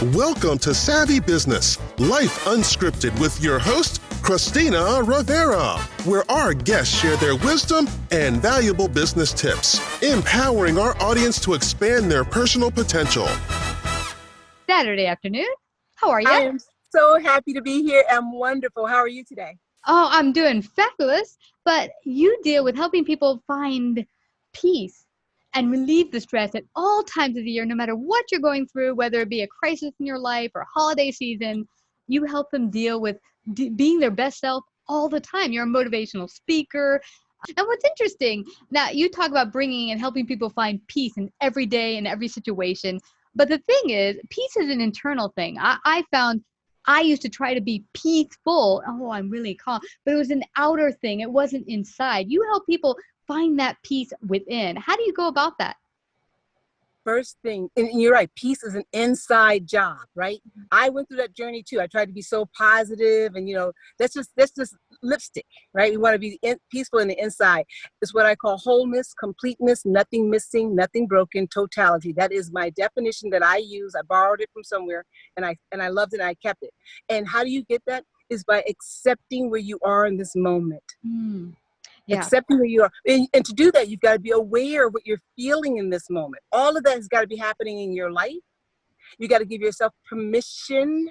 Welcome to Savvy Business, Life Unscripted with your host, Christina Rivera, where our guests share their wisdom and valuable business tips, empowering our audience to expand their personal potential. Saturday afternoon. How are you? I am so happy to be here. I'm wonderful. How are you today? Oh, I'm doing fabulous. But you deal with helping people find peace and relieve the stress at all times of the year, no matter what you're going through, whether it be a crisis in your life or holiday season. You help them deal with being their best self all the time. You're a motivational speaker. And what's interesting, now you talk about bringing and helping people find peace in every day and every situation. But the thing is, peace is an internal thing. I found I used to try to be peaceful. Oh, I'm really calm. But it was an outer thing. It wasn't inside. You help people find that peace within. How do you go about that? First thing, and you're right, peace is an inside job, right? I went through that journey too. I tried to be so positive, and that's just lipstick, right? We want to be peaceful in the inside. It's what I call wholeness, completeness, nothing missing, nothing broken, totality. That is my definition that I use. I borrowed it from somewhere, and I loved it, and I kept it. And how do you get that? Is by accepting where you are in this moment. Yeah. Accepting who you are. And to do that, you've got to be aware of what you're feeling in this moment. All of that has got to be happening in your life. You got to give yourself permission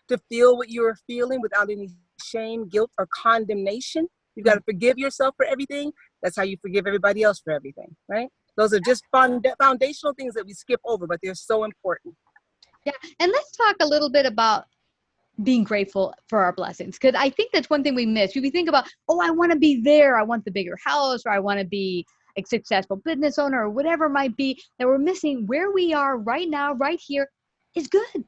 to feel what you are feeling without any shame, guilt, or condemnation. You've got to forgive yourself for everything. That's how you forgive everybody else for everything, right? Those are just foundational things that we skip over, but they're so important. Yeah, and let's talk a little bit about being grateful for our blessings, because I think that's one thing we miss. We think about, oh, I want to be there. I want the bigger house, or I want to be a successful business owner, or whatever it might be, that we're missing where we are right now, right here is good. Yeah.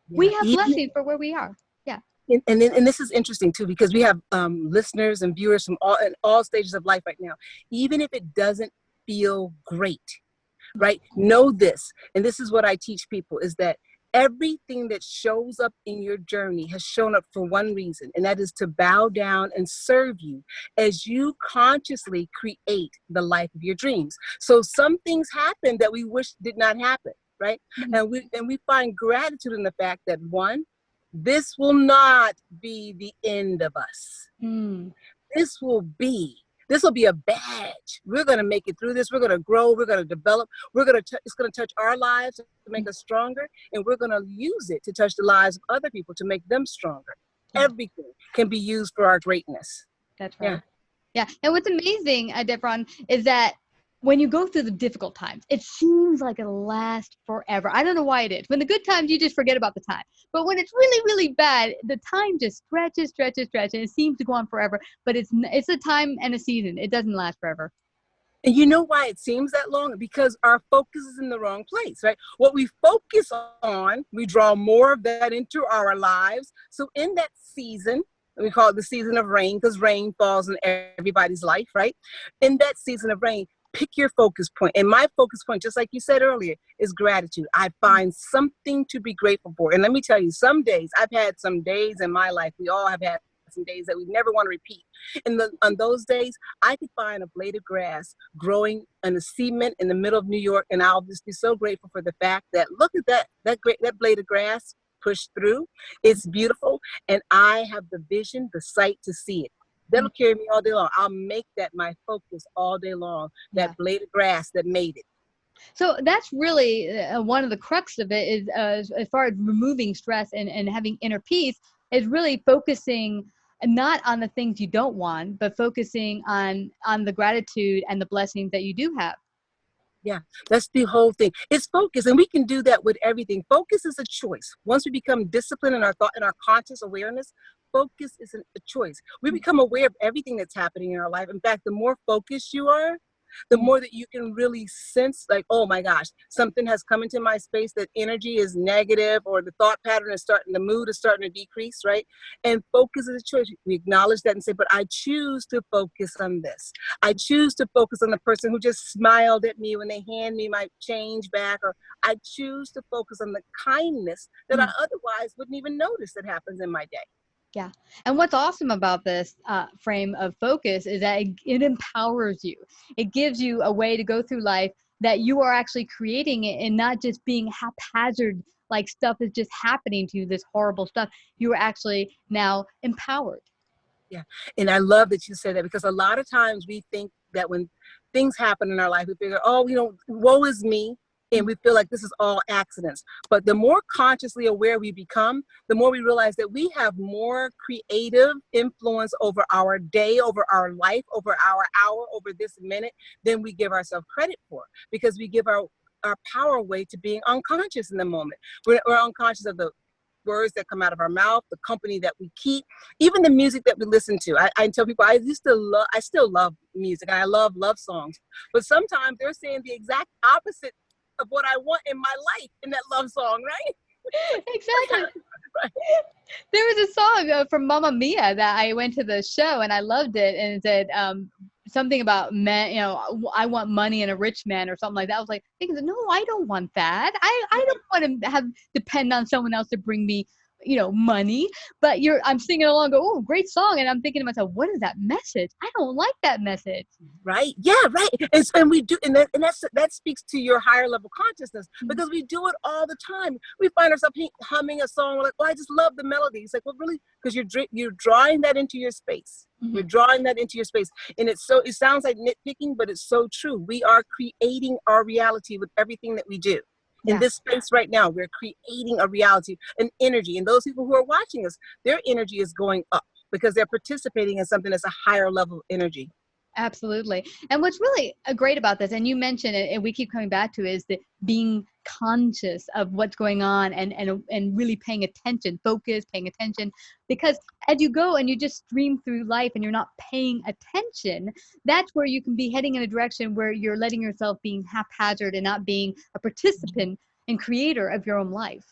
We have blessings for where we are. Yeah. And this is interesting too, because we have listeners and viewers from all stages of life right now. Even if it doesn't feel great, right? Know this, and this is what I teach people, is that everything that shows up in your journey has shown up for one reason, and that is to bow down and serve you as you consciously create the life of your dreams. So some things happen that we wish did not happen, right? Mm-hmm. And we find gratitude in the fact that, one, this will not be the end of us. This will be a badge. We're going to make it through this. We're going to grow. We're going to develop. It's going to touch our lives to make us stronger. And we're going to use it to touch the lives of other people to make them stronger. Yeah. Everything can be used for our greatness. That's right. Yeah. And what's amazing, Davon, is that when you go through the difficult times, it seems like it'll last forever. I don't know why it is. When the good times, you just forget about the time. But when it's really, really bad, the time just stretches, and it seems to go on forever. But it's a time and a season. It doesn't last forever. And you know why it seems that long? Because our focus is in the wrong place, right? What we focus on, we draw more of that into our lives. So in that season, we call it the season of rain, because rain falls in everybody's life, right? In that season of rain, pick your focus point. And my focus point, just like you said earlier, is gratitude. I find something to be grateful for. And let me tell you, some days, I've had some days in my life, we all have had some days that we never want to repeat. And on those days, I could find a blade of grass growing in the cement in the middle of New York. And I'll just be so grateful for the fact that, look at that blade of grass pushed through. It's beautiful. And I have the vision, the sight to see it. That'll carry me all day long. I'll make that my focus all day long, that blade of grass that made it. So that's really one of the crux of it is as far as removing stress and having inner peace is really focusing not on the things you don't want, but focusing on the gratitude and the blessings that you do have. Yeah, that's the whole thing. It's focus, and we can do that with everything. Focus is a choice. Once we become disciplined in our thought and our conscious awareness, focus is a choice. We become aware of everything that's happening in our life. In fact, the more focused you are, the more that you can really sense, like, oh my gosh, something has come into my space, that energy is negative, or the thought pattern is the mood is starting to decrease, right? And focus is a choice. We acknowledge that and say, but I choose to focus on this. I choose to focus on the person who just smiled at me when they hand me my change back, or I choose to focus on the kindness that I otherwise wouldn't even notice that happens in my day. Yeah. And what's awesome about this frame of focus is that it empowers you. It gives you a way to go through life that you are actually creating it and not just being haphazard, like stuff is just happening to you, this horrible stuff. You are actually now empowered. Yeah. And I love that you said that, because a lot of times we think that when things happen in our life, we figure, oh, woe is me. And we feel like this is all accidents. But the more consciously aware we become, the more we realize that we have more creative influence over our day, over our life, over our hour, over this minute than we give ourselves credit for, because we give our power away to being unconscious in the moment. We're unconscious of the words that come out of our mouth, the company that we keep, even the music that we listen to. I tell people I still love music, and I love songs, but sometimes they're saying the exact opposite of what I want in my life in that love song, right? Exactly. Right. There was a song from Mamma Mia that I went to the show and I loved it, and it said something about men, I want money and a rich man or something like that. I was like thinking, no, I don't want that. I don't want to depend on someone else to bring me money. But I'm singing along, go, oh, great song, and I'm thinking to myself, what is that message? I don't like that message. Right. Yeah. Right. And we do, and that speaks to your higher level consciousness, because we do it all the time. We find ourselves humming a song. We're like, oh, I just love the melody. It's like, well, really, because you're drawing that into your space. Mm-hmm. You're drawing that into your space, and it sounds like nitpicking, but it's so true. We are creating our reality with everything that we do. In this space right now, we're creating a reality, an energy. And those people who are watching us, their energy is going up because they're participating in something that's a higher level of energy. Absolutely. And what's really great about this, and you mentioned it, and we keep coming back to, is that being conscious of what's going on and really paying attention, paying attention, because as you go and you just stream through life and you're not paying attention, that's where you can be heading in a direction where you're letting yourself being haphazard and not being a participant and creator of your own life.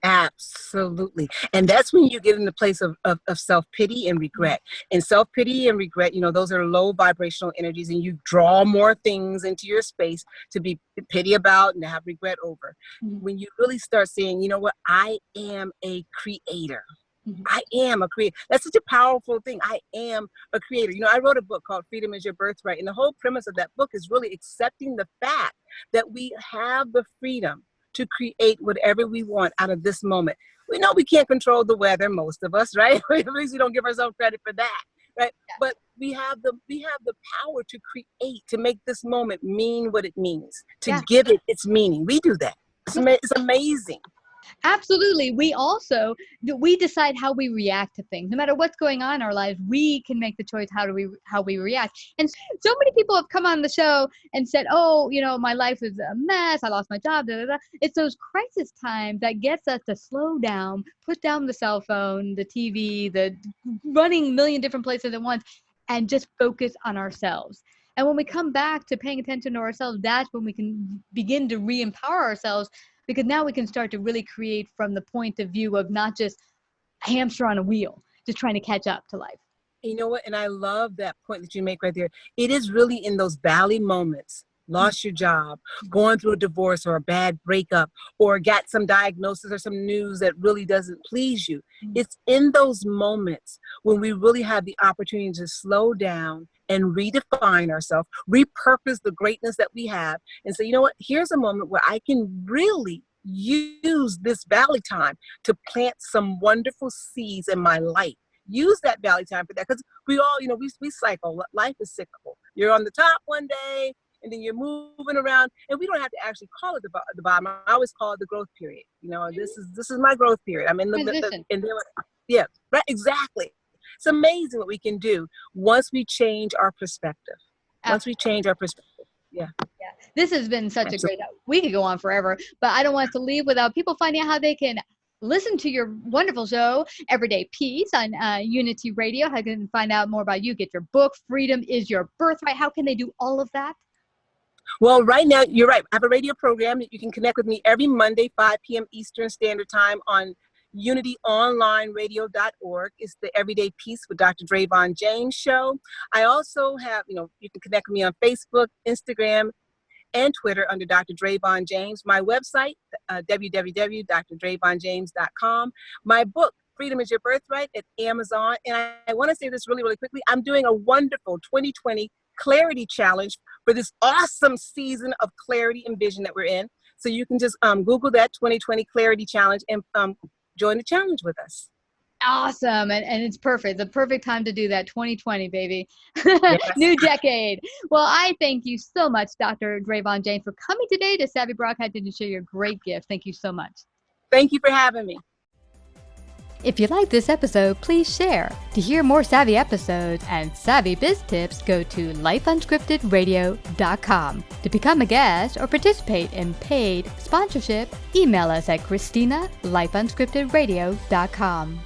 Absolutely. And that's when you get in the place of self-pity and regret. And self-pity and regret, those are low vibrational energies, and you draw more things into your space to be pity about and to have regret over. Mm-hmm. When you really start saying, you know what, I am a creator. Mm-hmm. I am a creator. That's such a powerful thing. I am a creator. I wrote a book called Freedom is Your Birthright. And the whole premise of that book is really accepting the fact that we have the freedom to create whatever we want out of this moment. We know we can't control the weather, most of us, right? At least we don't give ourselves credit for that, right? Yeah. But we have the power to create, to make this moment mean what it means, to give it its meaning. We do that. It's amazing. Absolutely. We decide how we react to things. No matter what's going on in our lives, we can make the choice how we react. And so many people have come on the show and said, oh, my life is a mess. I lost my job. Da, da, da. It's those crisis times that gets us to slow down, put down the cell phone, the TV, the running a million different places at once, and just focus on ourselves. And when we come back to paying attention to ourselves, that's when we can begin to re-empower ourselves, because now we can start to really create from the point of view of not just a hamster on a wheel, just trying to catch up to life. You know what? And I love that point that you make right there. It is really in those valley moments, lost your job, going through a divorce or a bad breakup, or got some diagnosis or some news that really doesn't please you. It's in those moments when we really have the opportunity to slow down and redefine ourselves, repurpose the greatness that we have, and say, you know what, here's a moment where I can really use this valley time to plant some wonderful seeds in my life. Use that valley time for that, because we all, we cycle. Life is cyclical. You're on the top one day, and then you're moving around, and we don't have to actually call it the bottom. I always call it the growth period. This is my growth period. I'm in right, exactly. It's amazing what we can do once we change our perspective. Once we change our perspective. Yeah. This has been such a great, we could go on forever, but I don't want us to leave without people finding out how they can listen to your wonderful show, Everyday Peace, on Unity Radio. How can they find out more about you? Get your book, Freedom is Your Birthright. How can they do all of that? Well, right now, you're right. I have a radio program that you can connect with me every Monday, 5 p.m. Eastern Standard Time on unityonlineradio.org. It's the Everyday Peace with Dr. Dravon James show. I also have, you can connect with me on Facebook, Instagram, and Twitter under Dr. Dravon James. My website, www.drdravonjames.com. My book, Freedom is Your Birthright, at Amazon. And I want to say this really, really quickly. I'm doing a wonderful 2020 Clarity Challenge for this awesome season of clarity and vision that we're in. So you can just Google that 2020 Clarity Challenge and join the challenge with us. Awesome. And it's perfect. The perfect time to do that. 2020, baby. Yes. New decade. Well, I thank you so much, Dr. Dravon James, for coming today to Savvy Broadcasting to share your great gift. Thank you so much. Thank you for having me. If you like this episode, please share. To hear more Savvy episodes and Savvy Biz tips, go to lifeunscriptedradio.com. To become a guest or participate in paid sponsorship, email us at Christina@lifeunscriptedradio.com.